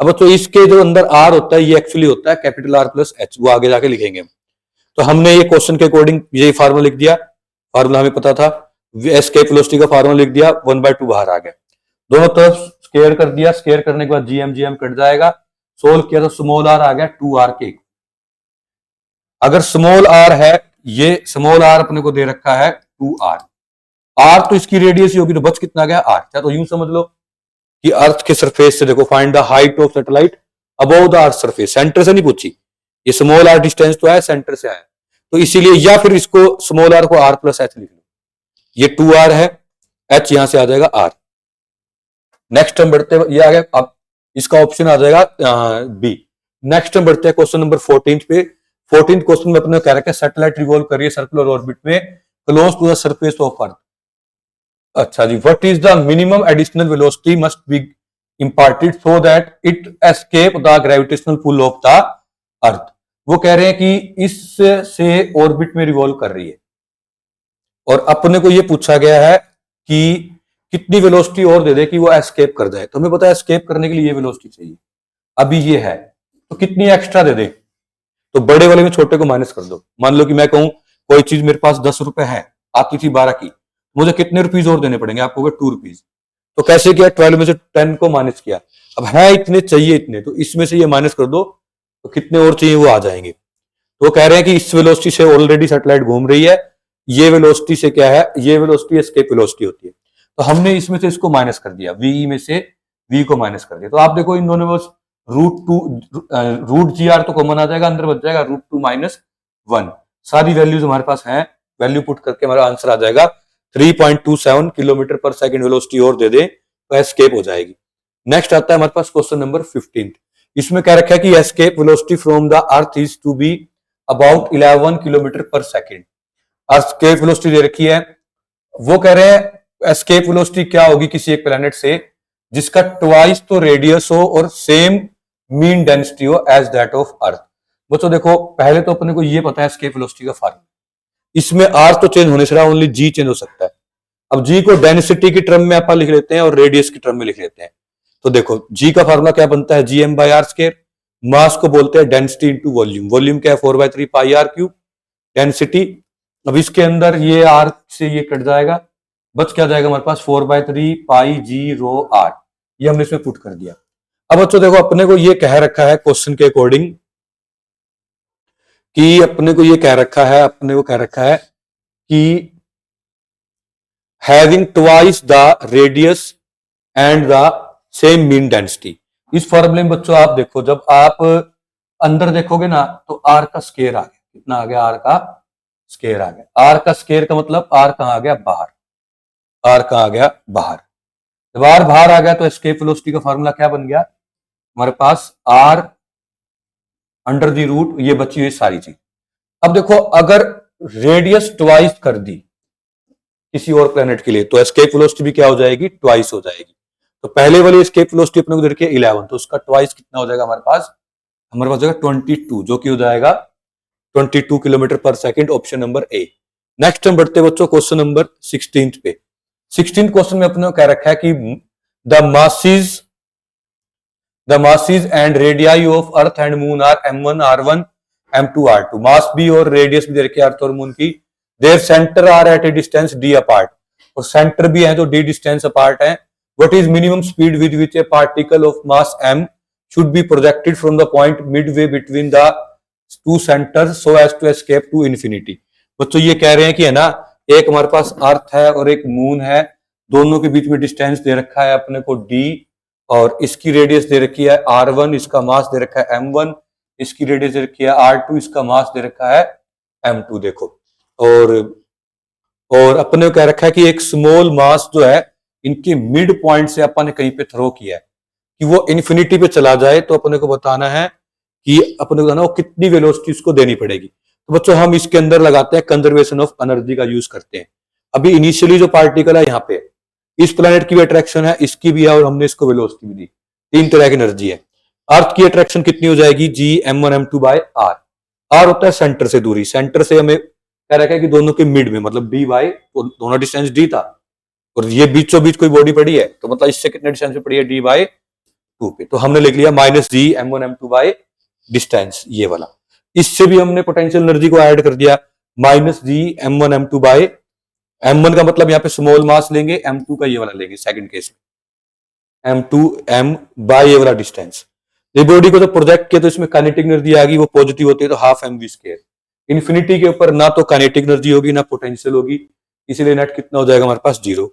अब बच्चों इसके जो अंदर आर होता है ये एक्चुअली होता है कैपिटल R + H, वो आगे जाके लिखेंगे। तो हमने ये क्वेश्चन के अकॉर्डिंग ये फार्मूला लिख दिया, फार्मूला हमें पता था, एस्केप वेलोसिटी का फार्मूला लिख दिया, 1/2 बाहर आ गया, दोनों तरफ स्क्वायर कर दिया, स्क्वायर करने के बाद Gm कट जाएगा, सोल्व किया तो स्मॉल r आ गया 2r के। अगर स्मॉल r है, ये स्मॉल r अपने को दे रखा है 2r, r तो इसकी रेडियस ही होगी, तो बच कितना गया r। क्या तो यूं समझ लो कि अर्थ के सरफेस से देखो find the height of satellite above the earth surface, centre से नहीं पूछी, ये स्मॉल r डिस्टेंस तो है, सेंटर से आया, तो इसीलिए, या फिर इसको स्मॉल r को r + H लिख लो, ये 2r है, h यहां से आ जाएगा r। नेक्स्ट हम बढ़ते हैं, ये आ गया, अब इसका ऑप्शन आ जाएगा बी। नेक्स्ट हम बढ़ते हैं क्वेश्चन नंबर 14 पे। 14 क्वेश्चन में अपने कह रखा है सैटेलाइट रिवॉल्व कर रही है सर्कुलर ऑर्बिट में close to the surface of earth. अच्छा जी, what is the minimum additional velocity must be imparted so that it escape the gravitational pull of the earth. वो कह रहे हैं कि इससे ऑर्बिट में रिवॉल्व कर रही है, और अपने को ये पूछा गया है कि कितनी वेलोसिटी और दे दे कि वो एस्केप कर जाए। तो हमें पता है एस्केप करने के लिए ये वेलोसिटी चाहिए, अभी ये है, तो कितनी एक्स्ट्रा दे दे, तो बड़े वाले में छोटे को माइनस कर दो। मान लो कि मैं कहूं कोई चीज मेरे पास 10 रुपए है, आती थी 12 की, मुझे कितने रुपीज और देने पड़ेंगे, आपको 2 रुपीज। तो कैसे किया, 12 में से 10 को माइनस किया, अब है इतने चाहिए इतने, तो इसमें से ये माइनस कर दो, तो कितने और चाहिए वो आ जाएंगे। तो वो कह रहे हैं कि इस वेलोसिटी से ऑलरेडी सैटेलाइट घूम रही है, ये वेलोसिटी से क्या है, ये वेलोसिटी एस्केप वेलोसिटी होती है, तो हमने इसमें से इसको माइनस कर दिया, वी में से वी को माइनस कर दिया। तो आप देखो इन दोनों में बस √2 √Gr तो कॉमन आ जाएगा, अंदर बच जाएगा √2 - 1। सारी वैल्यूज हमारे पास हैं, वैल्यू पुट करके हमारा आंसर आ जाएगा 3.27 किलोमीटर पर सेकंड वेलोसिटी और दे दे तो एस्केप हो जाएगी। नेक्स्ट आता है हमारे पास क्वेश्चन नंबर 15। इसमें क्या रखा है कि escape velocity from the earth is to be about 11 kilometre per second. Escape velocity दे रखी है, वो कह रहे हैं एस्केप वेलोसिटी क्या होगी किसी एक प्लेनेट से जिसका ट्वाइस तो रेडियस हो और सेम मीन डेंसिटी हो एज दैट ऑफ अर्थ। बच्चों देखो पहले तो अपने को ये पता है एस्केप वेलोसिटी का फार्मूला, इसमें आर तो चेंज होने से रहा, ओनली जी चेंज हो सकता है। अब जी को डेंसिटी की टर्म में अपन लिख लेते हैं और रेडियस की टर्म में लिख लेते हैं। तो देखो जी का फार्मूला क्या बनता है, G M by R square. Mass को बोलते हैं डेंसिटी इंटू वॉल्यूम, वॉल्यूम क्या है 4/3 पाई आर क्यूब डेंसिटी। अब इसके अंदर ये आर से ये कट जाएगा, बच क्या जाएगा हमारे पास 4/3 पाई जी रो आर, ये हमने इसमें पुट कर दिया। अब बच्चों देखो अपने को ये कह रखा है क्वेश्चन के अकॉर्डिंग कि अपने को कह रखा है कि having twice the radius and the same mean density. इस फॉर्मूले में बच्चों आप देखो जब आप अंदर देखोगे ना तो आर का स्केयर आ गया, कितना आ गया, आर का स्केयर आ गया। आर का स्केयर का मतलब आर कहां आ गया, बाहर, आर कहां आ गया, बाहर। जब आर बाहर आ गया तो एस्केप वेलोसिटी का फॉर्मूला क्या बन गया हमारे पास, आर अंडर दी रूट ये बची हुई सारी चीज। अब देखो अगर रेडियस ट्वाइस कर दी किसी और प्लेनेट के लिए तो एस्केप वेलोसिटी भी क्या हो जाएगी, ट्वाइस हो जाएगी। तो पहले वाली एस्केप वेलोसिटी अपने को दे रखी है 11, तो उसका ट्वाइस कितना हो जाएगा हमारे पास जाएगा 22, जो कि हो जाएगा 22 kilometre per second, option number A. Next हम बढ़ते बच्चों क्वेश्चन नंबर 16 पे। 16 क्वेश्चन में अपने को क्या रखा है कि the masses and radii of earth and moon are m1 r1 m2 r2। मास भी और रेडियस भी दे रखे अर्थ और मून की। Their centre are at a distance d apart, और सेंटर भी है जो d डिस्टेंस अपार्ट है। What is minimum speed with which a particle of mass m should be projected from the point midway between the two centers so as to escape to infinity। बच्चों ये कह रहे हैं कि है ना, एक हमारे पास अर्थ है और एक मून है, दोनों के बीच में डिस्टेंस दे रखा है अपने को d, और इसकी रेडियस दे रखी है r1, इसका मास दे रखा है m1, इसकी रेडियस दे रखी है r2, इसका मास दे रखा है m2। देखो और अपने को कह रखा है कि एक स्मॉल मास जो है इनके मिड पॉइंट से अपन ने कहीं पे थ्रो किया है कि वो इन्फिनिटी पे चला जाए, तो अपने को बताना है कि अपने को बताना वो कितनी वेलोसिटी उसको देनी पड़ेगी। तो बच्चों हम इसके अंदर लगाते हैं कंजर्वेशन ऑफ एनर्जी का यूज करते हैं। अभी इनिशियली जो पार्टिकल है यहाँ पे इस प्लेनेट की भी अट्रैक्शन है, इसकी भी है, और हमने इसको वेलोसिटी भी दी, तीन तरह की एनर्जी है। अर्थ की अट्रैक्शन कितनी हो जाएगी, जी m1 m2 bye are. Are होता है सेंटर से दूरी, सेंटर से हमें कह रखा है कि दोनों के मिड में, मतलब d बाय, तो दोनों डिस्टेंस d था और ये बीचों बीच कोई बॉडी पड़ी है, तो मतलब इससे कितने डिस्टेंस पे पड़ी है, d बाय 2 पे। तो हमने लिख लिया minus ji m1 m2 by distance, ये वाला। इससे भी हमने पोटेंशियल एनर्जी को ऐड कर दिया, माइनस जी m1 m2 बाय, m1 का मतलब यहाँ पे स्मॉल मास लेंगे, m2 का ये वाला लेंगे सेकंड केस में, m2 m बाय ये वाला डिस्टेंस। ये बॉडी को तो प्रोजेक्ट किया तो इसमें काइनेटिक एनर्जी आ गई, वो पॉजिटिव होती है तो हाफ mv स्क्वायर। इन्फिनिटी के ऊपर ना तो काइनेटिक एनर्जी होगी ना पोटेंशियल होगी, इसलिए नेट कितना हो जाएगा हमारे पास, जीरो।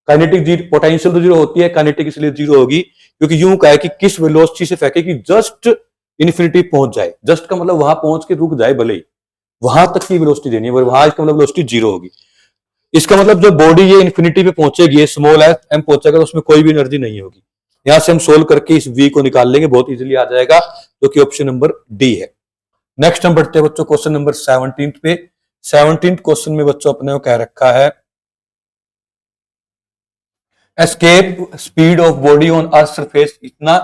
काइनेटिक जीरो, पोटेंशियल तो जीरो होती है, काइनेटिक इसलिए जीरो होगी क्योंकि यूं कहा है कि किस वेलोसिटी से फेंके कि जस्ट इन्फिनिटी पहुंच जाए। जस्ट का मतलब वहां पहुंच के रुक जाए, भले ही वहां तक की वेलोसिटी देनी है, वहां इसका मतलब वेलोसिटी जीरो होगी। इसका मतलब जो बॉडी ये इन्फिनिटी पे पहुंचेगी, स्मॉल एम पहुंचेगा, तो उसमें कोई भी एनर्जी नहीं होगी। यहां से हम सोल्व करके इस वी को निकाल लेंगे, बहुत इजीली आ जाएगा, जो कि ऑप्शन नंबर डी है। नेक्स्ट हम बढ़ते हैं बच्चों क्वेश्चन नंबर 17 पे। 17 क्वेश्चन में बच्चों अपने को कह रखा है escape speed of body on earth surface, इतना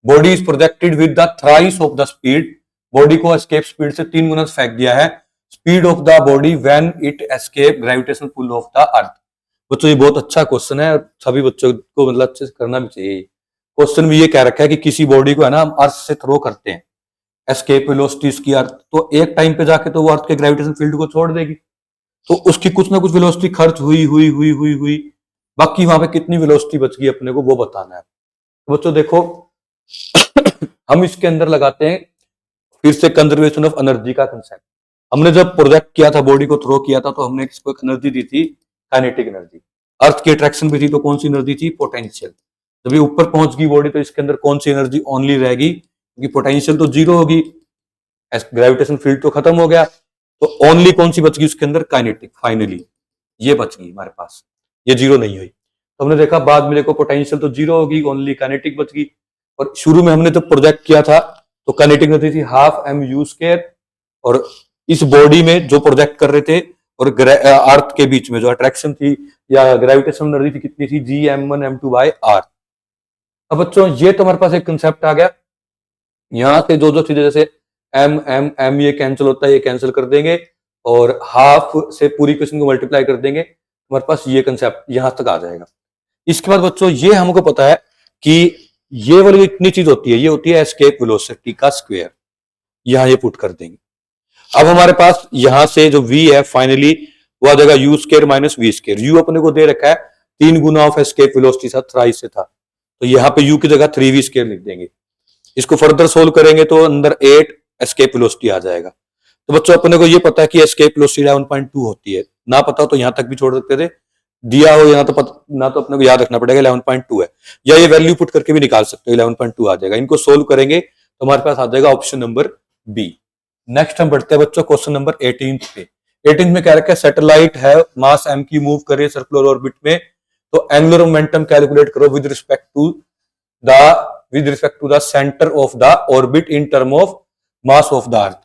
body is projected with the thrice of the speed. Body को एस्केप स्पीड से 3 गुना फेंक दिया है speed of the body when it escape gravitational pull of the earth. बच्चों ये बहुत अच्छा क्वेश्चन है, सभी बच्चों को मतलब अच्छे से करना भी चाहिए। क्वेश्चन भी ये कह रखा है कि किसी बॉडी को है ना हम अर्थ से थ्रो करते हैं, एस्केप वेलोसिटी की अर्थ, तो एक टाइम पे जाके तो वो अर्थ के ग्रेविटेशन फील्ड को छोड़ देगी, तो उसकी कुछ ना कुछ वेलोसिटी खर्च हुई, बाकी वहां पे कितनी वेलोसिटी बच गई अपने को वो बताना है। तो बच्चों देखो हम इसके अंदर लगाते हैं फिर से कंजर्वेशन ऑफ एनर्जी का कंसेप्ट। हमने जब प्रोजेक्ट किया था, बॉडी को थ्रो किया था, तो हमने किसको एक एनर्जी दी थी, काइनेटिक एनर्जी। अर्थ की अट्रैक्शन भी थी, तो कौन सी एनर्जी थी, पोटेंशियल। जब ये ऊपर पहुंच गई बॉडी तो इसके अंदर कौन सी एनर्जी ओनली रहेगी, क्योंकि पोटेंशियल तो जीरो होगी, ग्रेविटेशन फील्ड तो खत्म हो गया, तो ओनली कौन सी बच गई उसके अंदर, काइनेटिक, फाइनली ये बच गई हमारे पास, ये जीरो नहीं हुई। तो हमने देखा बाद में देखो पोटेंशियल तो जीरो होगी, ओनली काइनेटिक बच गई। और शुरू में हमने जब प्रोजेक्ट किया था तो काइनेटिक होती थी हाफ एम यू स्क्वायर, और इस बॉडी में जो प्रोजेक्ट कर रहे थे और अर्थ के बीच में जो अट्रैक्शन थी या ग्रेविटेशनल एनर्जी थी कितनी थी, जी m1m2/r। अब बच्चों ये तो हमारे पास एक कंसेप्ट आ गया। यहां से जो जो चीजें जैसे एम एम एम ये कैंसिल होता है, ये कैंसिल कर देंगे, और हाफ से पूरी क्वेश्चन को मल्टीप्लाई कर देंगे, हमारे पास ये कंसेप्ट यहां तक आ जाएगा। इसके बाद बच्चों ये हमको पता है कि ये वाली इतनी चीज होती है, ये होती है एस्केप वेलोसिटी का स्क्वायर, यहां ये पुट कर देंगे। अब हमारे पास यहां से जो v है फाइनली वो आ जाएगा u square minus V square. u अपने को दे रखा है 3 गुना ऑफ एस्केप वेलोसिटी था, थ्राइस से था, तो यहाँ पे u की जगह 3v स्क्वायर लिख देंगे। इसको फर्दर सोल्व करेंगे तो अंदर 8 एस्केप वेलोसिटी आ जाएगा। तो बच्चों अपने को ये पता है कि एस्केप वेलोसिटी 11.2 होती है, ना पता हो तो यहां तक भी छोड़ सकते थे, दिया हो यहाँ तो ना तो अपने को याद रखना पड़ेगा 11.2 है, या ये वैल्यू पुट करके भी निकाल सकते हो, 11.2 आ जाएगा। इनको सोल्व करेंगे तो हमारे पास आ जाएगा ऑप्शन नंबर बी। नेक्स्ट हम बढ़ते हैं बच्चों क्वेश्चन नंबर 18 पे। 18 में क्या रखा है, सैटेलाइट है, मास m की, मूव करे सर्कुलर ऑर्बिट में, तो एंगुलर मोमेंटम कैलकुलेट करो with respect to the centre of the orbit in term of mass of the earth.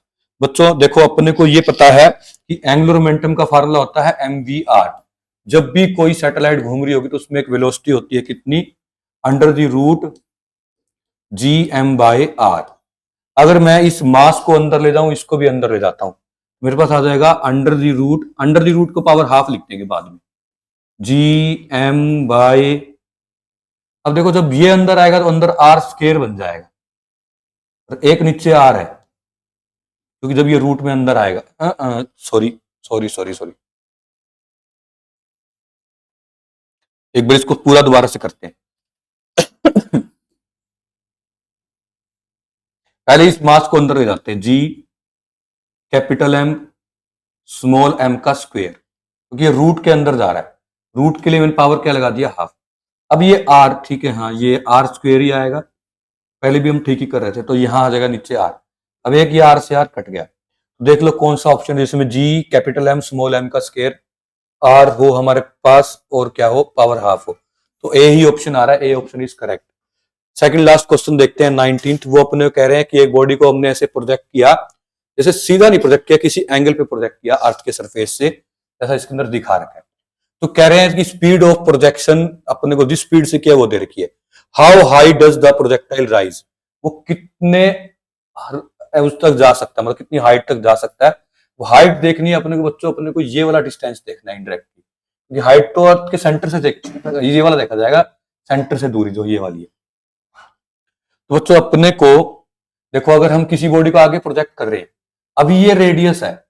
बच्चों देखो अपने को ये पता है कि एंगुलर मोमेंटम का फार्मूला होता है mvr। जब भी कोई सैटेलाइट घूम रही होगी तो उसमें एक वेलोसिटी होती है कितनी, अंडर द रूट gm/r। अगर मैं इस मास को अंदर ले जाऊं, इसको भी अंदर ले जाता हूं, मेरे पास आ जाएगा अंडर द रूट को पावर हाफ लिख देंगे बाद में, gm/। अब देखो जब ये अंदर आएगा तो अंदर r स्क्वायर बन जाएगा, और एक नीचे r है, क्योंकि जब ये रूट में अंदर आएगा, सॉरी, एक बार इसको पूरा दोबारा से करते हैं। पहले इस मास को अंदर ले जाते हैं, G capital M small m का स्क्वायर, क्योंकि ये रूट के अंदर जा रहा है, रूट के लिए मैंने पावर क्या लगा दिया, हाफ। अब ये r, ठीक है, हाँ ये r स्क्वायर ही आएगा, पहले भी हम ठीक ही कर रहे थे, तो यहां आ जाएगा नीचे r। अब एक ये r से r कट गया, तो देख लो कौन सा ऑप्शन है जिसमें G capital M small m का स्क्वायर, r हो हमारे पास और क्या हो, पावर हाफ हो, तो ए ही ऑप्शन आ रहा है, A option is correct. Second last question देखते हैं 19th। वो अपने कह रहे हैं कि एक बॉडी को हमने ऐसे प्रोजेक्ट किया, जैसे सीधा नहीं प्रोजेक्ट किया, किसी एंगल पे प्रोजेक्ट किया अर्थ के सरफेस से, जैसा इसके अंदर दिखा रखा है। तो कह रहे हैं कि स्पीड ऑफ प्रोजेक्शन अपने को जिस स्पीड से किया वो दे रखी है, how high does the projectile rise, वो कितने उस तक जा सकता है, मतलब कितनी हाइट तक जा सकता है। वो हाइट देखनी है अपने को बच्चों, अपने को ये वाला डिस्टेंस देखना है इंडायरेक्टली, क्योंकि हाइट तो अर्थ के सेंटर से ये वाला देखा जाएगा, सेंटर से दूरी जो ये वाली है। तो बच्चों अपने को देखो, अगर हम किसी बॉडी को आगे प्रोजेक्ट कर रहे हैं, अभी ये रेडियस है,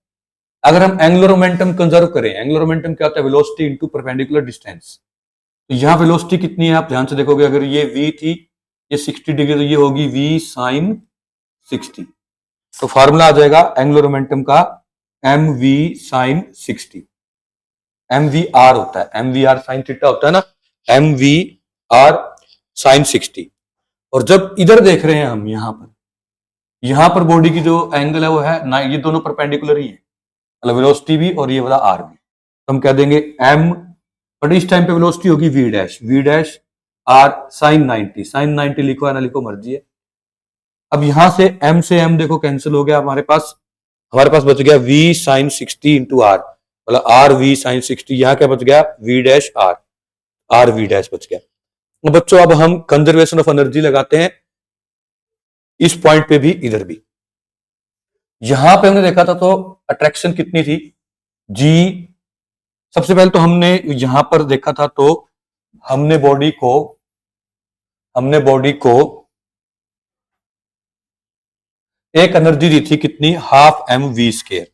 अगर हम एंगुलर मोमेंटम कंजर्व करें, एंगुलर मोमेंटम क्या होता है, वेलोसिटी इनटू परपेंडिकुलर डिस्टेंस। तो यहां वेलोसिटी कितनी है आप ध्यान से देखोगे, अगर ये v थी, ये 60 डिग्री, तो ये होगी v sin 60। तो फार्मूला आ जाएगा एंगुलर मोमेंटम का mv sin 60, mvr होता है, mvr sin थीटा होता है ना, mvr sin 60। और जब इधर देख रहे हैं हम, यहां पर बॉडी की जो एंगल है वो है ना, ये दोनों परपेंडिकुलर ही है, मतलब वेलोसिटी भी और ये वाला आर भी, तो हम कह देंगे m, बट इस टाइम पे वेलोसिटी होगी v dash r sin 90, sin 90 लिखो या ना लिखो मर्जी है। अब यहां से m से m देखो कैंसिल हो गया, हमारे पास बच गया v sin 60 इंटू r, मतलब r v sin 60, यहां क्या बच गया, v dash r v dash बच गया। तो बच्चों अब हम कंजर्वेशन ऑफ एनर्जी लगाते हैं इस पॉइंट पे भी, इधर भी। यहां पे हमने देखा था तो अट्रैक्शन कितनी थी, g, सबसे पहले तो हमने यहां पर देखा था तो हमने बॉडी को एक एनर्जी दी थी कितनी, हाफ mv स्क्वायर,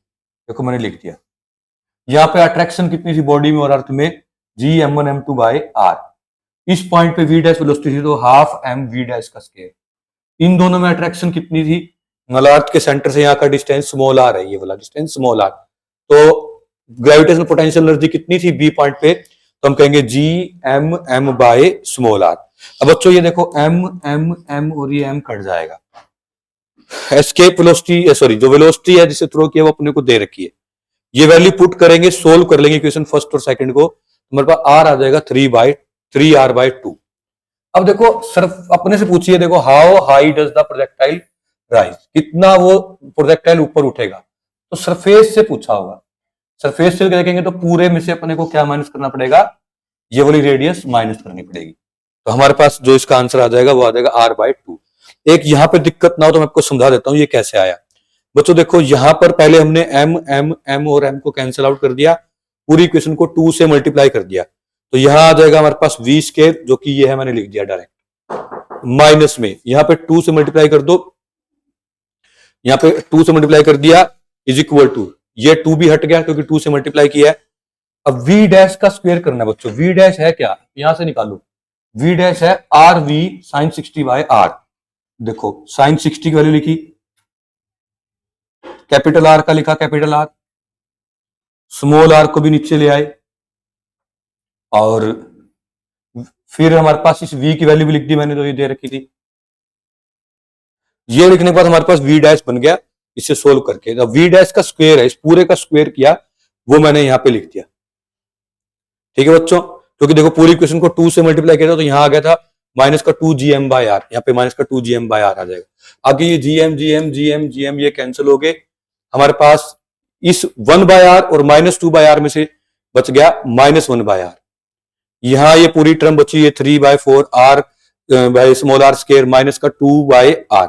देखो मैंने लिख दिया। यहां पे अट्रैक्शन कितनी थी बॉडी में और अर्थ में, gm1m2/r। इस पॉइंट पे v डैश वेलोसिटी थी तो हाफ mv डैश का स्क्वायर। इन दोनों में अट्रैक्शन कितनी थी, मतलब अर्थ के सेंटर से यहाँ का डिस्टेंस स्मॉल r है, ये वाला डिस्टेंस स्मॉल r, तो ग्रेविटेशनल पोटेंशियल एनर्जी कितनी थी बी पॉइंट पे, तो हम कहेंगे gm/r। अब बच्चों ये देखो m और ये m कट जाएगा, एस्केप वेलोसिटी, सॉरी जो वेलोसिटी है जिसे थ्रो किया वो अपने को दे रखी है, ये वैल्यू पुट करेंगे, सोल्व कर लेंगे इक्वेशन फर्स्ट और सेकंड को, हमारे पास आर आ जाएगा 3r/2। अब देखो सिर्फ अपने से पूछिए, देखो how high does the projectile rise, कितना वो प्रोजेक्टाइल ऊपर उठेगा, तो सरफेस से पूछा होगा। सरफेस से देखेंगे तो पूरे में से अपने को क्या माइनस करना पड़ेगा, ये वाली रेडियस माइनस करनी पड़ेगी। तो हमारे पास जो इसका आंसर आ जाएगा वो आ जाएगा r/2। एक यहां पे दिक्कत ना हो तो मैं आपको समझा देता हूं ये कैसे आया। बच्चों देखो यहां पर पहले हमने m और m को कैंसिल आउट कर दिया, पूरी इक्वेशन को 2 से मल्टीप्लाई कर दिया, तो यहां आ जाएगा हमारे पास v², जो कि ये है, मैंने लिख दिया डायरेक्ट, माइनस में यहां पे 2 से मल्टीप्लाई कर दो, यहां पे 2 से मल्टीप्लाई कर दिया इज इक्वल टू, ये 2 भी हट गया क्योंकि 2 से मल्टीप्लाई किया है। अब v डैश का स्क्वायर करना है बच्चों, v डैश है क्या, यहां से निकालो, v डैश है rv sin 60/r। देखो sin 60 की वैल्यू लिखी, कैपिटल आर का लिखा कैपिटल आर, स्मॉल आर को भी नीचे ले आए, और फिर हमारे पास इस v की वैल्यू भी लिख दी मैंने, तो ये दे रखी थी। ये लिखने के बाद हमारे पास v डैश बन गया, इसे सोल्व करके तो v डैश का स्क्वायर है, इस पूरे का स्क्वायर किया, वो मैंने यहां पे लिख दिया। ठीक है बच्चों, क्योंकि देखो पूरी इक्वेशन को 2 से मल्टीप्लाई किया था तो यहां आ गया था माइनस का 2gm/r, यहाँ पे माइनस का 2gm/r आ जाएगा। आगे ये gm ये कैंसिल हो गए, हमारे पास इस 1/r और -2/r में से बच गया -1/r। यहां ये पूरी टर्म बची है 3/4r by small r square minus का 2/r।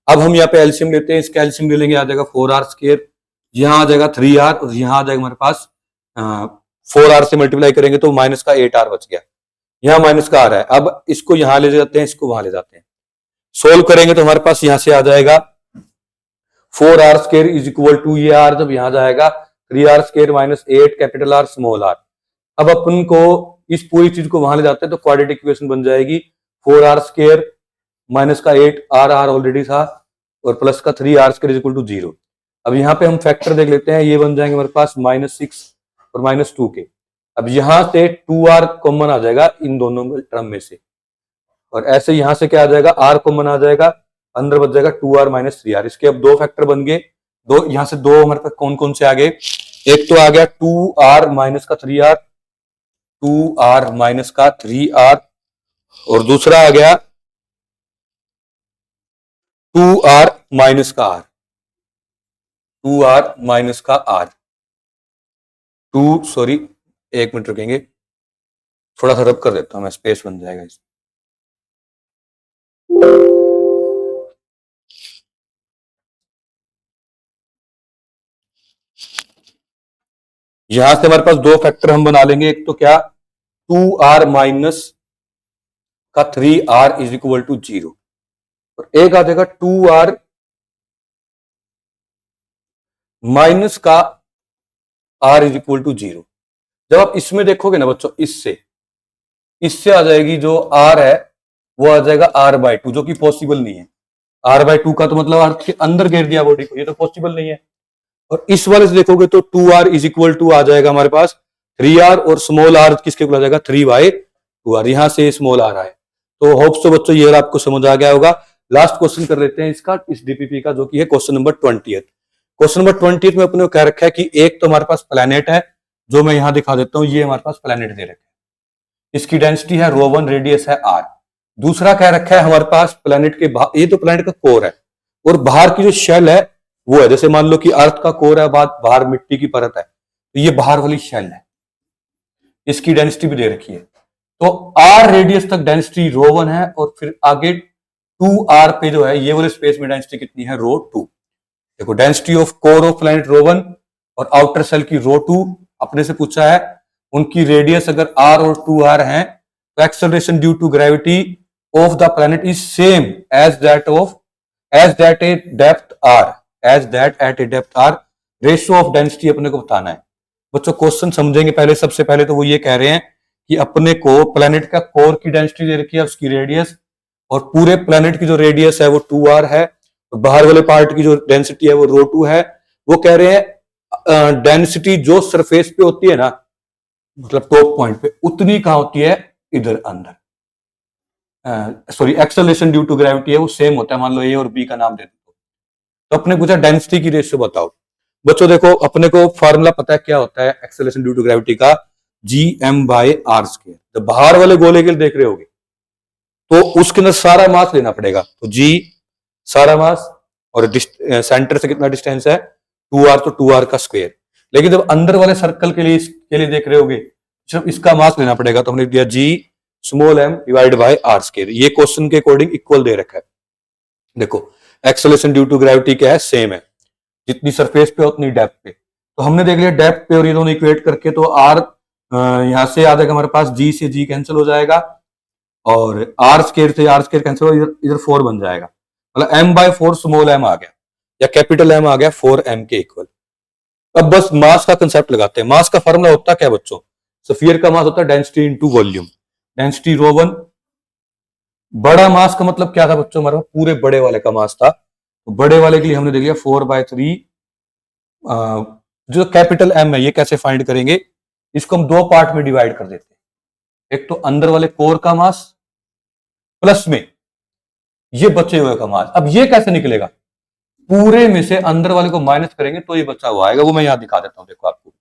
अब हम यहाँ पे एलसीएम लेते हैं, इसका एलसीएम ले लेंगे, आ जाएगा 4r स्क्वायर, यहाँ आ जाएगा 3r, और यहाँ आ जाएगा हमारे पास 4r से मल्टीप्लाई करेंगे तो माइनस का 8r बच गया, यहाँ माइनस का आ रहा है। अब इसको यहां ले जाते हैं, इसको वहां ले जाते हैं, सोल्व करेंगे तो हमारे पास यहां से आ जाएगा 4r square is equal to, ये r जब यहां जाएगा 3r square minus 8 capital R small r। अब अपन को इस पूरी चीज को वहां ले जाते हैं तो क्वाड्रेटिक इक्वेशन बन जाएगी 4r स्क्वायर माइनस का 8r ऑलरेडी था, और प्लस का 3r square is equal to 0। अब यहाँ पे हम फैक्टर देख लेते हैं, ये बन जाएंगे हमारे पास -6 और -2 के। अब यहां से 2r कॉमन आ जाएगा इन दोनों टर्म में से, और ऐसे यहां से क्या आ जाएगा, r कॉमन आ जाएगा, अंदर बच जाएगा 2r - 3r। इसके अब दो फैक्टर बन गए, दो यहां से दो हमारे पास कौन कौन से आ गए, एक तो आ गया 2r माइनस का 3r, 2r माइनस का 3r, और दूसरा आ गया 2r माइनस का r, 2r माइनस का r, सॉरी एक मिनट रुकेंगे, थोड़ा सा रब कर देता हूं मैं, स्पेस बन जाएगा इसमें। यहां से हमारे पास दो फैक्टर हम बना लेंगे, एक तो क्या 2r माइनस का 3r इज इक्वल टू 0, और एक आ जाएगा 2r माइनस का r इज इक्वल टू 0। जब आप इसमें देखोगे ना बच्चों, इससे आ जाएगी जो r है वो आ जाएगा r/2, जो कि पॉसिबल नहीं है। r/2 का तो मतलब अर्थ के अंदर घेर दिया बॉडी को, ये तो पॉसिबल नहीं है। और इस वाले से देखोगे तो 2r इज इक्वल टू आ जाएगा हमारे पास 3r, और स्मॉल r किसके इक्वल आ जाएगा 3/2r, यहां से स्मॉल r है। तो होप्स तो बच्चों ये आपको समझ आ गया होगा। लास्ट क्वेश्चन कर लेते हैं इसका, इस डीपीपी का, जो कि है क्वेश्चन नंबर 20। क्वेश्चन नंबर 20 में अपने को कह रखा है कि एक तो हमारे पास प्लेनेट है, जो मैं यहां दिखा देता हूं, ये हमारे पास प्लेनेट दे रखा है, इसकी डेंसिटी है ρ1, रेडियस है r। दूसरा कह रखा है हमारे पास प्लेनेट के बाहर, ये तो प्लेनेट का कोर है, और बाहर की जो शेल है वो है, जैसे मान लो कि अर्थ का कोर है, बाहर मिट्टी की परत है, तो ये बाहर वाली शेल है, इसकी डेंसिटी भी दे रखी है। तो r रेडियस तक डेंसिटी ρ1 है, और फिर आगे 2r पे जो है ये वाले स्पेस में डेंसिटी कितनी है, ρ2। देखो density of core of planet ρ1 और आउटर सेल की ρ2 अपने से पूछा है, उनकी रेडियस अगर r और 2r हैं तो acceleration due to gravity of the planet is same as that a depth r, ratio of density अपने को बताना है। बच्चों क्वेश्चन समझेंगे पहले, सबसे पहले तो वो ये कह रहे हैं कि अपने को प्लैनेट का कोर की डेंसिटी दे रखी है, उसकी रेडियस, और पूरे प्लैनेट की जो रेडियस है वो 2r है, और बाहर वाले पार्ट की जो डेंसिटी है वो ρ2 है। वो कह रहे हैं डेंसिटी जो सरफेस पे होती है ना, मतलब टॉप पॉइंट पे, उतनी कहां होती है, इधर अंदर, sorry acceleration due to gravity है वो सेम होता है, मान लो ए और बी का नाम दे दो, तो अपने पूछा डेंसिटी की रेशियो बताओ। बच्चों देखो अपने को फॉर्मूला पता है क्या होता है एक्सेलरेशन ड्यू टू ग्रेविटी का, Gm/r²। जब बाहर वाले गोले के लिए देख रहे होगे तो उसके अंदर सारा मास लेना पड़ेगा, तो G सारा मास और सेंटर से कितना डिस्टेंस है 2r, तो 2r का स्क्वायर। लेकिन जब अंदर वाले सर्कल के लिए देख रहे होगे सिर्फ इसका मास लेना पड़ेगा, तो हमने दिया G(m) डिवाइड बाय r²। ये क्वेश्चन के अकॉर्डिंग इक्वल दे रखा है। देखो एक्सेलरेशन ड्यू टू ग्रेविटी क्या है, सेम है, जितनी सरफेस पे उतनी डेप्थ पे। तो हमने देख लिया डेप्थ पे और ये दोनों इक्वेट करके, तो r यहां से आ जाएगा हमारे पास, G से G कैंसिल हो जाएगा और r² से r² कैंसिल हो, इधर 4 बन जाएगा, मतलब m/4 स्मॉल m आ गया या कैपिटल M आ गया 4m के इक्वल। अब बस मास का कंसेप्ट लगाते हैं। मास का फॉर्मूला होता क्या बच्चों, स्फीयर का मास होता है डेंसिटी इनटू वॉल्यूम, डेंसिटी ρ1। बड़ा मास का मतलब क्या था बच्चों, हमारे पूरे बड़े वाले का मास था, तो बड़े वाले के लिए हमने देख लिया 4/3। जो कैपिटल M है ये कैसे फाइंड करेंगे, इसको हम दो पार्ट में डिवाइड कर देते हैं। एक तो अंदर वाले कोर का मास प्लस में ये बचे हुए का मास। अब ये कैसे निकलेगा, पूरे में से अंदर वाले को माइनस करेंगे तो ये बचा हुआ आएगा, वो मैं यहां दिखा देता हूं, देखो आपको।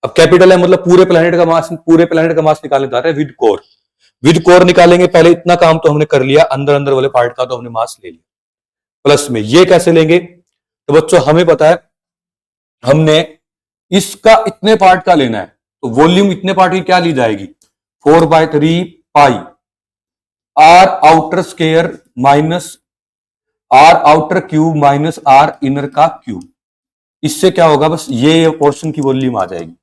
अब कैपिटल है मतलब पूरे प्लेनेट का मास निकालने जा रहे हैं विद कोर निकालेंगे। पहले इतना काम तो हमने कर लिया, अंदर अंदर वाले पार्ट का तो हमने मास ले लिया। प्लस में ये कैसे लेंगे, तो बच्चों हमें पता है हमने इसका इतने पार्ट का लेना है, तो वॉल्यूम इतने पार्ट की क्या ली जाएगी 4/3 पाई r outer square minus r outer cube minus r inner का क्यूब। इससे क्या होगा, बस ये पोर्शन की वॉल्यूम आ जाएगी।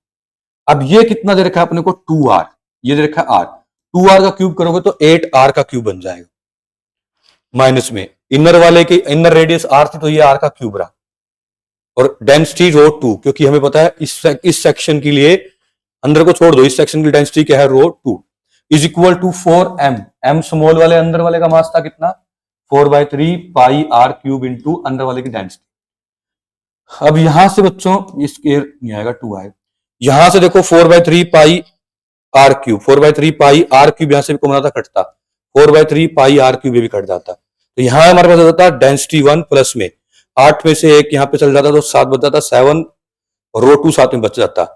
अब ये कितना दे रखा है अपने को 2r, ये दे रखा है r, 2r का क्यूब करोगे तो 8r का क्यूब बन जाएगा। माइनस में इनर वाले की इनर रेडियस r थी, तो ये r का क्यूब रहा, और डेंसिटी ρ2, क्योंकि हमें पता है इस सेक्शन के लिए अंदर को छोड़ दो, इस सेक्शन की डेंसिटी क्या है ρ2 is equal to 4m। m small वाले अंदर वाले का मास था कितना 4/3 पाई r³ इंटू अंदर वाले की डेंसिटी। अब यहां से बच्चों ये स्क्वायर नहीं आएगा 2 आएगा, यहां से देखो 4/3 पाई r³, 4/3 पाई r³ यहां से भी कौन आता कटता, 4/3 पाई r³ भी कट जाता। तो यहां हमारे पास होता डेंसिटी 1 प्लस में 8 में से 1 यहां पे चल जाता तो 7 बच जाता, 7 और ρ2 साथ में बच जाता,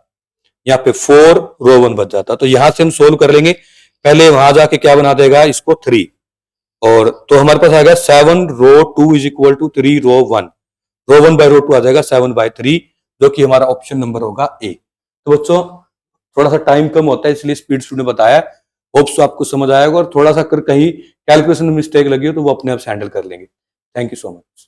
यहाँ पे 4 ρ1 बच जाता। तो यहां से हम सोल्व कर लेंगे, पहले वहां जाके क्या बना देगा इसको 3, और तो हमारे पास आ गया 7 ρ2 इज इक्वल टू 3 ρ1, ρ1/ρ2 आ जाएगा 7/3, जो कि हमारा ऑप्शन नंबर होगा ए। तो बच्चों थोड़ा सा टाइम कम होता है इसलिए स्पीड स्टूडेंट बताया, होप्स आपको समझ आएगा, और थोड़ा सा अगर कहीं कैलकुलेशन में मिस्टेक लगी हो तो वो अपने आप से हैंडल कर लेंगे। Thank you so much.